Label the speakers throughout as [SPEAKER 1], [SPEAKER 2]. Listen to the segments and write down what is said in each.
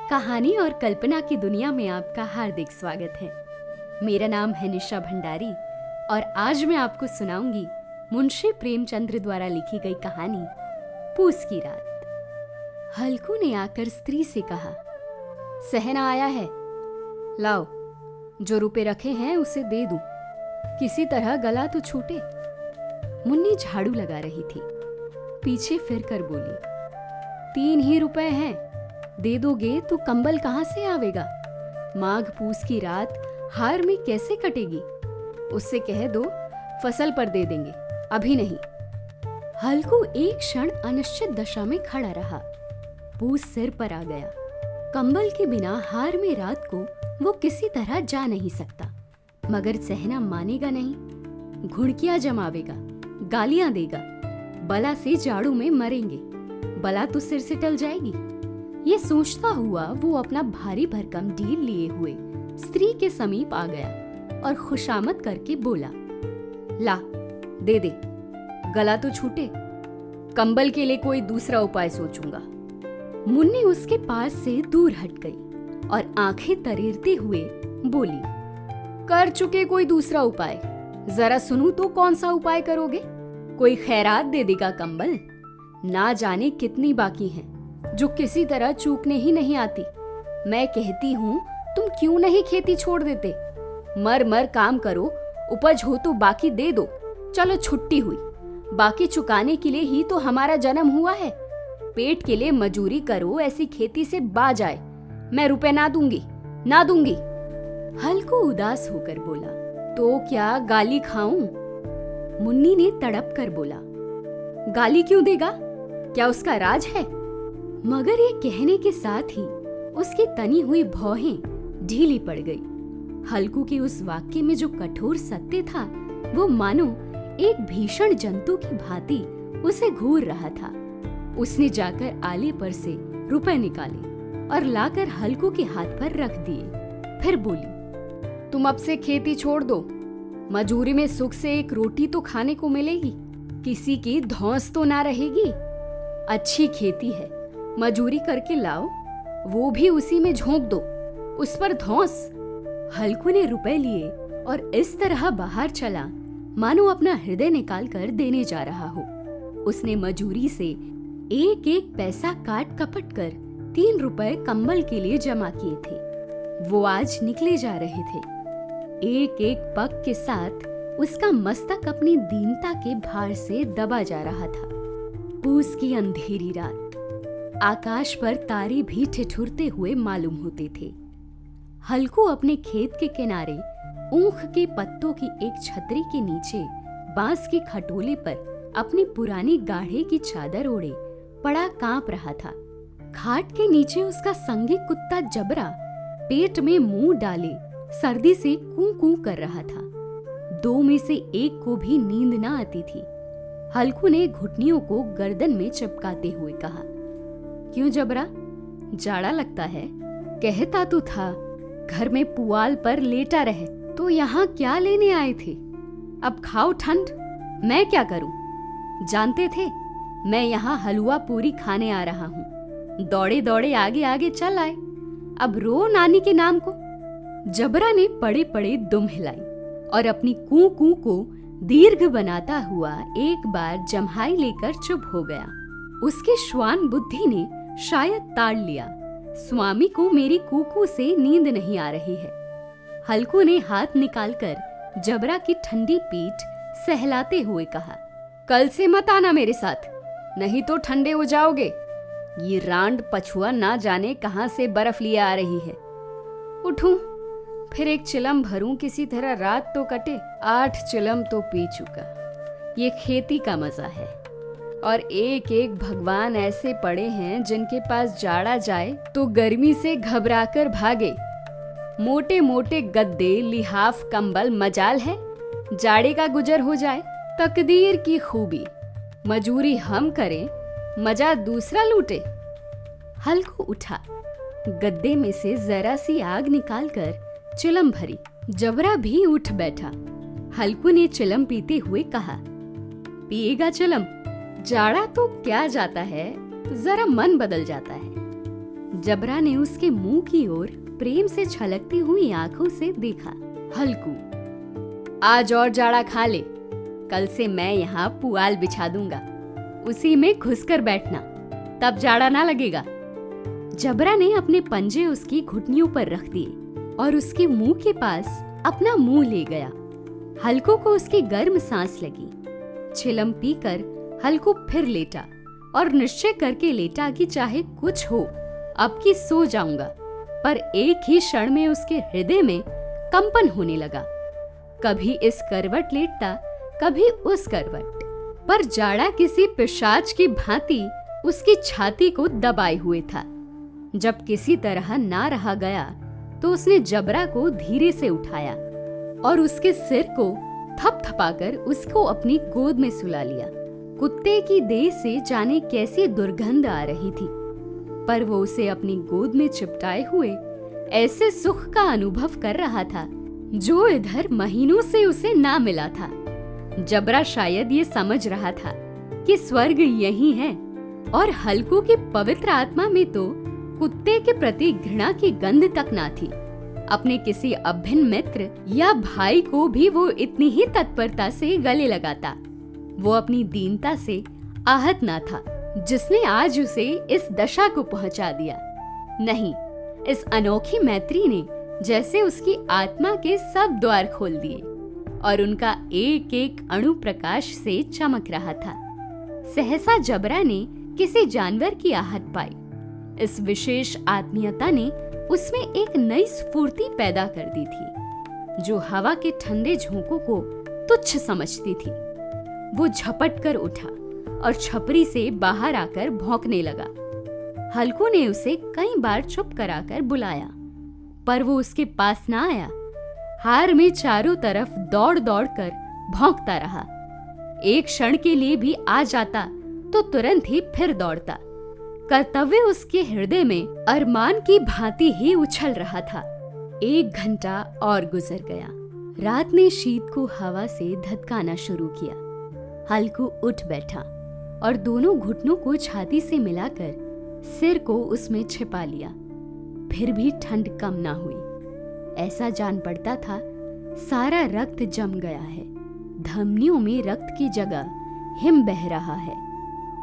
[SPEAKER 1] कहानी और कल्पना की दुनिया में आपका हार्दिक स्वागत है। मेरा नाम है निशा भंडारी और आज मैं आपको सुनाऊंगी मुंशी प्रेमचंद्र द्वारा लिखी गई कहानी पूस की रात। हल्कू ने आकर स्त्री से कहा, सहना आया है, लाओ, जो रुपए रखे हैं उसे दे दूं, किसी तरह गला तो छूटे। मुन्नी झाड़ू लगा रही थी, पीछे फिरकर बोली, 3 ही रुपए हैं, दे दोगे तो कंबल कहाँ से आवेगा? माघ पूस की रात हार में कैसे कटेगी? उससे कह दो फसल पर दे देंगे, अभी नहीं। हल्कू एक क्षण अनिश्चित दशा में खड़ा रहा। पूस सिर पर आ गया। कंबल के बिना हार में रात को वो किसी तरह जा नहीं सकता, मगर सहना मानेगा नहीं। घुड़कियां जमावेगा, गालियां देगा, बला से जाड़ू में मरेंगे, बला तो सिर से टल जाएगी। ये सोचता हुआ वो अपना भारी भरकम ढील लिए हुए स्त्री के समीप आ गया और खुशामद करके बोला, ला, दे दे, गला तो छूटे, कंबल के लिए कोई दूसरा उपाय सोचूंगा। मुन्नी उसके पास से दूर हट गई और आंखें तरेरते हुए बोली, कर चुके कोई दूसरा उपाय, जरा सुनूं तो कौन सा उपाय करोगे? कोई खैरात दे देगा कंबल? ना जाने कितनी बाकी हैं जो किसी तरह चूकने ही नहीं आती। मैं कहती हूँ तुम क्यों नहीं खेती छोड़ देते? मर मर काम करो, उपज हो तो बाकी दे दो, चलो छुट्टी हुई। बाकी चुकाने के लिए ही तो हमारा जन्म हुआ है। पेट के लिए मजूरी करो, ऐसी खेती से बाज आए। मैं रुपए ना दूंगी, ना दूंगी। हल्कू उदास होकर बोला, तो क्या गाली खाऊं? मुन्नी ने तड़प कर बोला, गाली क्यों देगा? क्या उसका राज है? मगर ये कहने के साथ ही उसकी तनी हुई भौहें ढीली पड़ गई। हल्कू के उस वाक्य में जो कठोर सत्य था, वो मानो एक भीषण जंतु की भांति उसे घूर रहा था। उसने जाकर आले पर से रुपए निकाले और लाकर हल्कू के हाथ पर रख दिए। फिर बोली, तुम अब से खेती छोड़ दो। मजूरी में सुख से एक रोटी तो खाने को मिलेगी, किसी की धौंस तो ना रहेगी। अच्छी खेती है, मजूरी करके लाओ, वो भी उसी में झोंक दो, उस पर धौंस। हल्कू ने रुपए लिए और इस तरह बाहर चला मानो अपना हृदय निकाल कर देने जा रहा हो। उसने मजूरी से एक एक पैसा काट कपट कर 3 रुपए कंबल के लिए जमा किए थे। वो आज निकले जा रहे थे। एक एक पग के साथ उसका मस्तक अपनी दीनता के भार से दबा जा रहा था। पूस की अंधेरी रात, आकाश पर तारे भी ठिठुरते हुए मालूम होते थे। हल्कू अपने खेत के किनारे ऊख के पत्तों की एक छतरी के नीचे बांस के खटोले पर अपनी पुरानी गाढ़े की चादर ओढ़े पड़ा कांप रहा था। खाट के नीचे उसका संगी कुत्ता जबरा पेट में मुंह डाले सर्दी से कूं कूं कर रहा था। 2 में से एक को भी नींद न आती थी। हल्कू ने घुटनियों को गर्दन में चिपकाते हुए कहा, क्यों जबरा, जाड़ा लगता है? कहता तो था घर में पुआल पर लेटा रहे, तो यहाँ क्या लेने आए थे? अब खाओ ठंड, मैं क्या करूं? जानते थे मैं यहाँ हलवा पूरी खाने आ रहा हूँ, दौड़े दौड़े आगे आगे चल आए, अब रो नानी के नाम को। जबरा ने पड़े पड़े दुम हिलाई और अपनी कूं कूं को दीर्घ बनाता हुआ एक बार जम्हाई लेकर चुप हो गया। उसके श्वान बुद्धि ने शायद ताड़ लिया, स्वामी को मेरी कूकू से नींद नहीं आ रही है। हल्कू ने हाथ निकालकर जबरा की ठंडी पीठ सहलाते हुए कहा, कल से मत आना मेरे साथ, नहीं तो ठंडे हो जाओगे। ये रांड पछुआ ना जाने कहां से बर्फ लिए आ रही है। उठूं, फिर एक चिलम भरूं, किसी तरह रात तो कटे। 8 चिलम तो पी चुका। ये खेती का मजा है। और एक एक भगवान ऐसे पड़े हैं जिनके पास जाड़ा जाए तो गर्मी से घबराकर भागे। मोटे मोटे गद्दे, लिहाफ, कंबल मजाल है जाड़े का गुजर हो जाए। तकदीर की खूबी, मजूरी हम करें, मजा दूसरा लूटे। हल्कू उठा, गद्दे में से जरा सी आग निकालकर चिलम भरी। जबरा भी उठ बैठा। हल्कू ने चिलम पीते हुए कहा, पिएगा चिलम? जाड़ा तो क्या जाता है, जरा मन बदल जाता है। जबरा ने उसके मुंह की ओर प्रेम से छलकती हुई आंखों से देखा। हल्कू, आज और जाड़ा खा ले, कल से मैं यहाँ पुआल बिछा दूंगा, उसी में घुसकर बैठना, तब जाड़ा ना लगेगा। जबरा ने अपने पंजे उसकी घुटनियों पर रख दिए और उसके मुंह के पास अपना मुंह ले गया। हल्कू को उसकी गर्म सांस लगी। चिलम पीकर हल्कू फिर लेटा और निश्चय करके लेटा कि चाहे कुछ हो, अब की सो जाऊंगा। पर एक ही क्षण में उसके हृदय में कंपन होने लगा। कभी इस करवट लेटता, कभी उस करवट, पर जाड़ा किसी पिशाच की भांति उसकी छाती को दबाए हुए था। जब किसी तरह ना रहा गया तो उसने जबरा को धीरे से उठाया और उसके सिर को थपथपाकर उसको अपनी गोद में सुला लिया। कुत्ते की देह से जाने कैसी दुर्गंध आ रही थी, पर वो उसे अपनी गोद में चिपटाए हुए ऐसे सुख का अनुभव कर रहा था जो इधर महीनों से उसे ना मिला था। जबरा शायद ये समझ रहा था कि स्वर्ग यही है, और हल्कू की पवित्र आत्मा में तो कुत्ते के प्रति घृणा की गंध तक ना थी। अपने किसी अभिन्न मित्र या भाई को भी वो इतनी ही तत्परता से गले लगाता। वो अपनी दीनता से आहत ना था जिसने आज उसे इस दशा को पहुंचा दिया। नहीं, इस अनोखी मैत्री ने जैसे उसकी आत्मा के सब द्वार खोल दिए और उनका एक एक अणु प्रकाश से चमक रहा था। सहसा जबरा ने किसी जानवर की आहट पाई। इस विशेष आत्मीयता ने उसमें एक नई स्फूर्ति पैदा कर दी थी जो हवा के ठंडे झोंकों को तुच्छ समझती थी। वो झपट कर उठा और छपरी से बाहर आकर भौंकने लगा। हल्कू ने उसे कई बार चुप कराकर बुलाया, पर वो उसके पास ना आया। हार में चारों तरफ दौड़ दौड़ कर भौंकता रहा। एक क्षण के लिए भी आ जाता तो तुरंत ही फिर दौड़ता। कर्तव्य उसके हृदय में अरमान की भांति ही उछल रहा था। 1 घंटा और गुजर गया। रात ने शीत को हवा से धधकाना शुरू किया। हल्कू उठ बैठा और दोनों घुटनों को छाती से मिलाकर सिर को उसमें छिपा लिया। फिर भी ठंड कम ना हुई। ऐसा जान पड़ता था सारा रक्त जम गया है, धमनियों में रक्त की जगह हिम बह रहा है।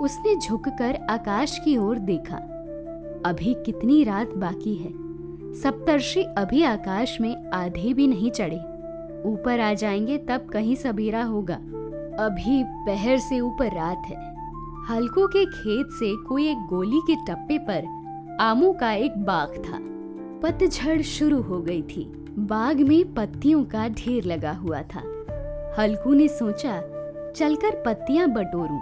[SPEAKER 1] उसने झुककर आकाश की ओर देखा। अभी कितनी रात बाकी है। सप्तर्षि अभी आकाश में आधे भी नहीं चढ़े। ऊपर आ जाएंगे तब कहीं सवेरा होगा। अभी पहर से ऊपर रात है। हल्कू के खेत से कोई एक गोली के टप्पे पर आमों का एक बाग था। पतझड़ शुरू हो गई थी। बाग में पत्तियों का ढेर लगा हुआ था। हल्कू ने सोचा चलकर पत्तियां बटोरूं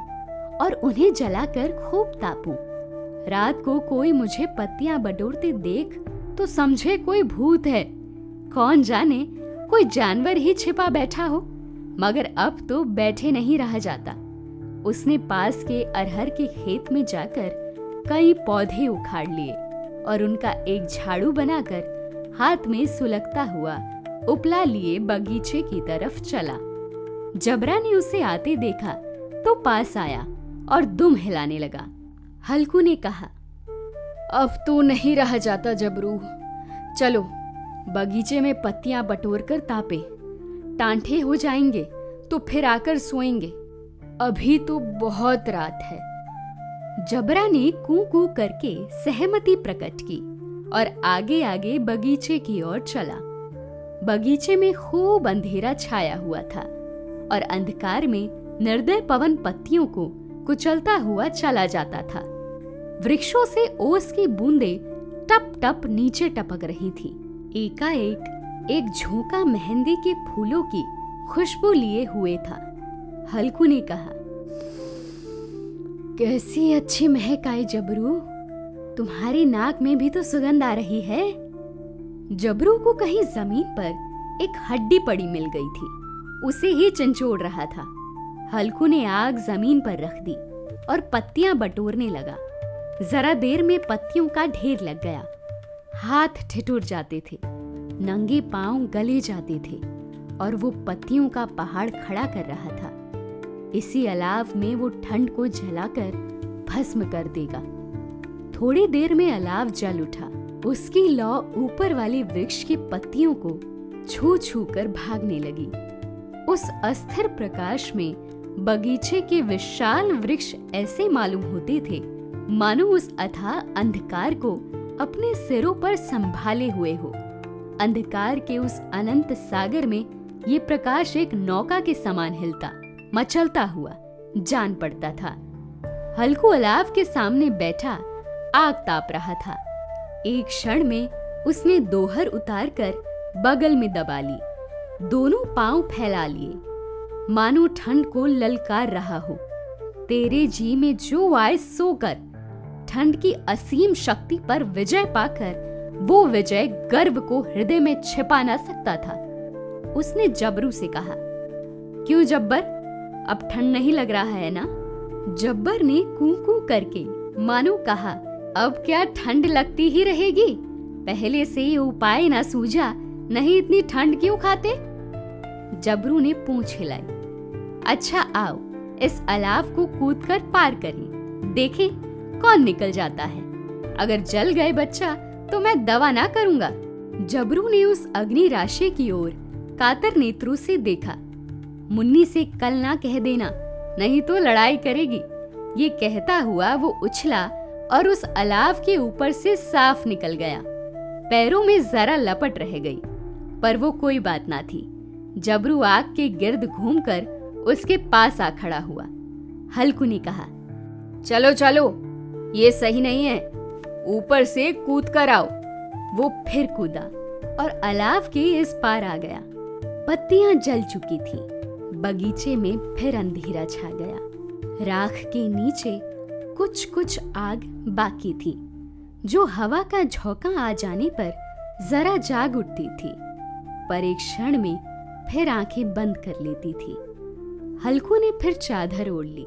[SPEAKER 1] और उन्हें जलाकर खूब तापूं। रात को कोई मुझे पत्तियां बटोरते देख तो समझे कोई भूत है। कौन जाने कोई जानवर ही छिपा बैठा हो। मगर अब तो बैठे नहीं रहा जाता। उसने पास के अरहर के खेत में जाकर कई पौधे उखाड़ लिए और उनका एक झाड़ू बनाकर हाथ में सुलगता हुआ उपला लिए बगीचे की तरफ चला। जबरा ने उसे आते देखा तो पास आया और दुम हिलाने लगा। हल्कू ने कहा, अब तो नहीं रहा जाता जबरू, चलो बगीचे में पत्तियां बटोर कर तापे। टांठे हो जाएंगे तो फिर आकर सोएंगे। अभी तो बहुत रात है। जबरा ने कू कू करके सहमति प्रकट की और आगे आगे बगीचे की ओर चला। बगीचे में खूब अंधेरा छाया हुआ था और अंधकार में निर्दय पवन पत्तियों को कुचलता हुआ चला जाता था। वृक्षों से ओस की बूंदें टप टप नीचे टपक रही थी। एकाएक एक झोंका मेहंदी के फूलों की खुशबू लिए हुए था। हल्कू ने कहा, कैसी अच्छी महक आई जबरू, तुम्हारी नाक में भी तो सुगंध आ रही है। जबरू को कहीं जमीन पर एक हड्डी पड़ी मिल गई थी। उसे ही चंचोड़ रहा था। हल्कू ने आग जमीन पर रख दी और पत्तियां बटोरने लगा। जरा देर में पत्तियों का ढेर लग गया। हाथ ठिठुर जाते थे, नंगे पांव गले जाते थे और वो पत्तियों का पहाड़ खड़ा कर रहा था। इसी अलाव में वो ठंड को जलाकर भस्म कर देगा। थोड़ी देर में अलाव जल उठा। उसकी लौ ऊपर वाले वृक्ष की पत्तियों को छू छू कर भागने लगी। उस अस्थिर प्रकाश में बगीचे के विशाल वृक्ष ऐसे मालूम होते थे मानो उस अथाह अंधकार को अपने सिरों पर संभाले हुए हो। अंधकार के उस अनंत सागर में ये प्रकाश एक नौका के समान हिलता, मचलता हुआ जान पड़ता था। हल्कू अलाव के सामने बैठा आग ताप रहा था। एक क्षण में उसने दोहर उतारकर बगल में दबा ली, दोनों पांव फैला लिए, मानो ठंड को ललकार रहा हो। तेरे जी में जो आए सो कर। ठंड की असीम शक्ति पर विजय पाकर वो विजय गर्व को हृदय में छिपा न सकता था। उसने जबरू से कहा, क्यों जब्बर, अब ठंड नहीं लग रहा है ना? जब्बर ने कू कू करके मानो कहा, अब क्या ठंड लगती ही रहेगी? पहले से ये उपाय ना सूझा, नहीं इतनी ठंड क्यों खाते? जबरू ने पूंछ हिलाई। अच्छा आओ, इस अलाव को कूदकर पार करें, देखें कौन निकल जाता है। अगर जल गए बच्चा तो मैं दवा ना करूंगा। जबरू ने उस अग्नि राशि की ओर कातर नेत्रों से देखा। मुन्नी से कल ना कह देना, नहीं तो लड़ाई करेगी। ये कहता हुआ वो उछला और उस अलाव के ऊपर से साफ निकल गया। पैरों में जरा लपट रह गई, पर वो कोई बात ना थी। जबरू आग के गिर्द घूमकर उसके पास आ खड़ा हुआ। हल्कू ने कहा, चलो चलो, ये सही नहीं है, ऊपर से कूद कर आओ। वो फिर कूदा और अलाव के इस पार आ गया। पत्तियां जल चुकी थी। बगीचे में फिर अंधेरा छा गया। राख के नीचे कुछ कुछ आग बाकी थी, जो हवा का झोंका आ जाने पर जरा जाग उठती थी, पर एक क्षण में फिर आंखें बंद कर लेती थी। हल्कू ने फिर चादर ओढ़ ली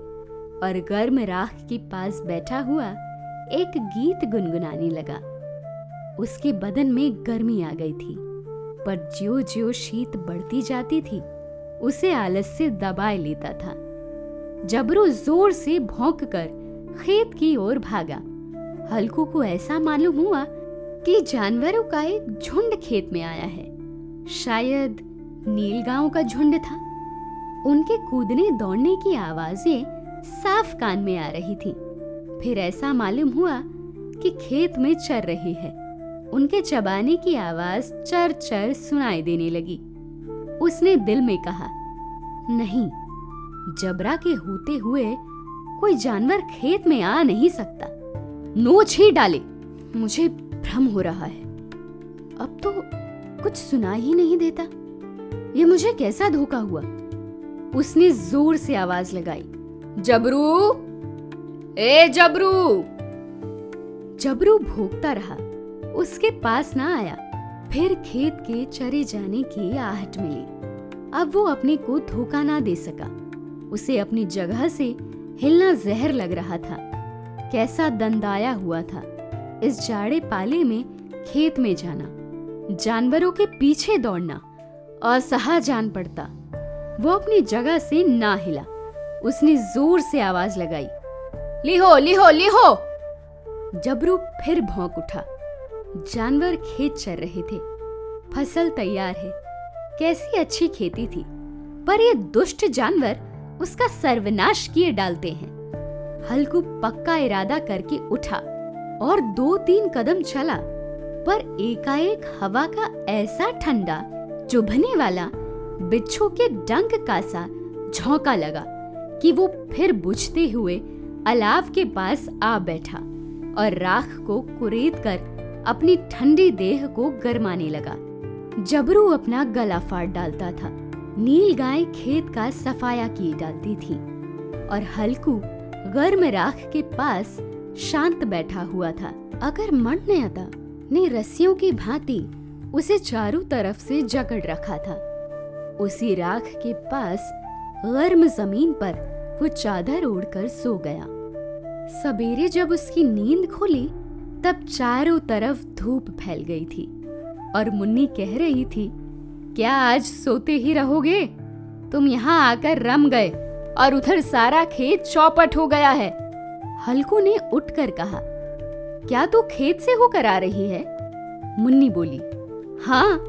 [SPEAKER 1] और गर्म राख के पास बैठा हुआ एक गीत गुनगुनाने लगा। उसके बदन में गर्मी आ गई थी, पर ज्यों ज्यों शीत बढ़ती जाती थी उसे आलस से दबाए लेता था। जबरू जोर से भौंककर खेत की ओर भागा। हल्कू को ऐसा मालूम हुआ कि जानवरों का एक झुंड खेत में आया है। शायद नीलगांव का झुंड था। उनके कूदने दौड़ने की आवाजें साफ कान में आ रही थी। फिर ऐसा मालूम हुआ कि खेत में चर रहे हैं। उनके चबाने की आवाज चर चर सुनाई देने लगी। उसने दिल में कहा, नहीं, जबरा के होते हुए कोई जानवर खेत में आ नहीं सकता। नोच ही डाले, मुझे भ्रम हो रहा है। अब तो कुछ सुनाई ही नहीं देता। ये मुझे कैसा धोखा हुआ? उसने जोर से आवाज लगाई, जबरू, ए जबरू। जबरू भौंकता रहा, उसके पास ना आया। फिर खेत के चरे जाने की आहट मिली। अब वो अपने को धोखा ना दे सका। उसे अपनी जगह से हिलना जहर लग रहा था। कैसा दंदाया हुआ था इस जाड़े पाले में खेत में जाना, जानवरों के पीछे दौड़ना असहा जान पड़ता। वो अपनी जगह से ना हिला। उसने जोर से आवाज लगाई, लिहो लिहो लिहो। जबरू फिर भौंक उठा। जानवर खेत चर रहे थे। फसल तैयार है। कैसी अच्छी खेती थी, पर ये दुष्ट जानवर उसका सर्वनाश किए डालते हैं। हल्कू पक्का इरादा करके उठा और 2-3 कदम चला, पर एकाएक हवा का ऐसा ठंडा चुभने वाला बिच्छू के डंक का सा झोंका लगा कि वो फिर बुझते हुए अलाव के पास आ बैठा और राख को कुरेद कर अपनी ठंडी देह को गरमाने लगा। जबरू अपना गला फाड़ डालता था। नील गाय खेत का सफाया किए डालती थी और हल्कू गर्म राख के पास शांत बैठा हुआ था। अगर मणन्यता ने रस्सियों की भांति उसे चारों तरफ से जकड़ रखा था। उसी राख के पास गर्म जमीन पर वो चादर ओढ़कर सो गया। सवेरे जब उसकी नींद खुली तब चारों तरफ धूप फैल गई थी और मुन्नी कह रही थी, क्या आज सोते ही रहोगे? तुम यहाँ आकर रम गए और उधर सारा खेत चौपट हो गया है। हल्कू ने उठकर कहा, क्या तू खेत से होकर आ रही है? मुन्नी बोली, हाँ,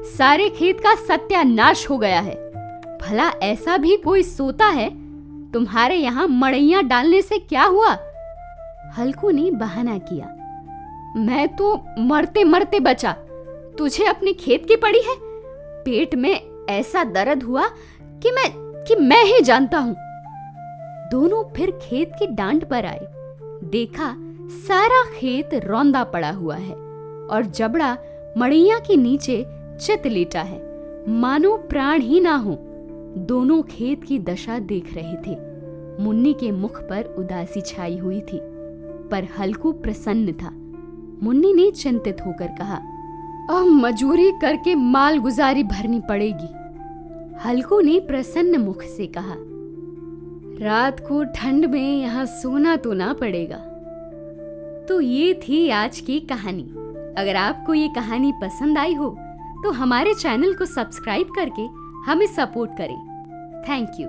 [SPEAKER 1] सारे खेत का सत्यानाश हो गया है। भला ऐसा भी कोई सोता है? तुम्हारे यहाँ मड़ैया डालने से क्या हुआ? हल्कू ने बहाना किया, मैं तो मरते मरते बचा, तुझे अपने खेत की पड़ी है? पेट में ऐसा दर्द हुआ कि मैं ही जानता हूं। दोनों फिर खेत की डांड पर आए। देखा सारा खेत रौंदा पड़ा हुआ है और जबड़ा मड़ैया के नीचे चित लेटा है, मानो प्राण ही ना हो। दोनों खेत की दशा देख रहे थे। मुन्नी के मुख पर उदासी छाई हुई थी, पर हल्कू प्रसन्न था। मुन्नी ने चिंतित होकर कहा, अब मजूरी करके माल गुजारी भरनी पड़ेगी। हल्कू ने प्रसन्न मुख से कहा, रात को ठंड में यहाँ सोना तो ना पड़ेगा। तो ये थी आज की कहानी। अगर आपको ये कहानी पसंद आई हो तो हमारे चैनल को सब्सक्राइब करके हमें सपोर्ट करें। Thank you.